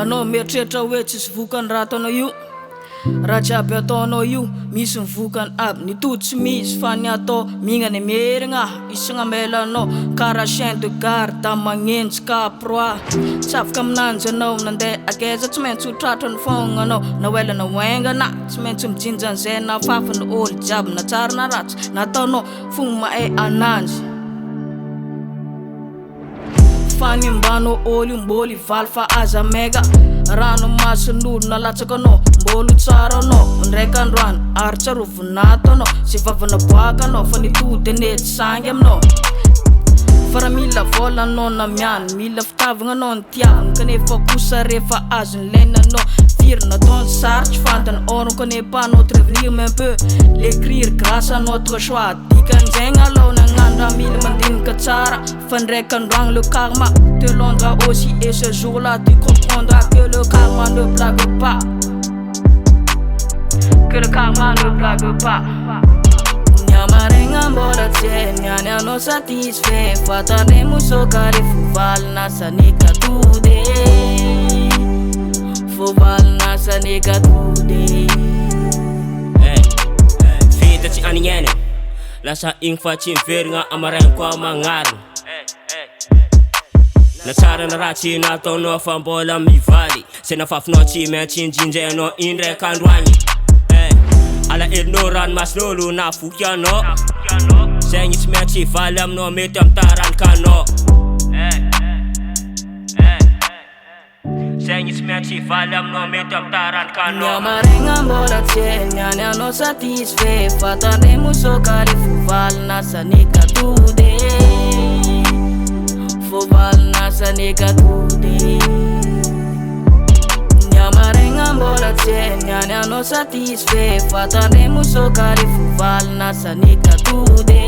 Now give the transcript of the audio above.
Anao mieritreritra hoe tsisy vokany raha ataonao io, raha jiaby ataonao io misy mivokany aby. Nitody tsy misy fa ny atao mignany merigna isagna melanao karaha chien de garde magnenjika proie. Tsy afaka aminanjy anao nandeha akeza tsy maintsy ho tratrany fogna anao. Na oela na oengana tsy maintsy mijinjan'izay na fafany olo jiaby na tsara na ratsy nataonao fogna mahay ananjy. Fanimbanao olo mbola hivaly fa aza mega. Ranomasin'olo nalatsaka anao mbola tsara anao. Ndraiky androany ary tsarovinato anao sy vavana boaka anao fa nitody anety sangy aminao. Fa raha mila vola anao na miany, mila fitavagna anao ny tiavagna kanefa kosa rehefa azo ny lainanao. Firy nataony sarotry fantany orony connaît notre avenir mais un peu l'écrire grâce à notre choix. Dikan'izegny alao nagnano raha mila mandinika tsara fa ndraiky androany le karma te londra aussi et ce jour là tu comprendras que le karma ne blague pas, que le karma ne blague pas. Nyamaregna mbola tsy niany anao satisfait fataremo soka rehefa valina sanika tode, fo valina sanika tode. Vita tsy anigneny lasa igny fa tsy miverigna amaregny koa magnarigna. Na tsara na ratsy nataonao fa mbola mivaly, se nafafinao tsy maintsy injinjainao indraiky androany. Ala elinao ranomasin'olo nafoky anao, zegny tsy maintsy hivaly aminao mety amy tarankanao. Zegny tsy maintsy hivaly aminao mety amy tarankanao. Nyamaregna mbola tsy niany anao satisfait fataremo soka rehefa valina sanika tode, fo valina sanika tode. Nyamaregna mbola tsy niany anao satisfait fataremo soka rehefa valina sanika tode.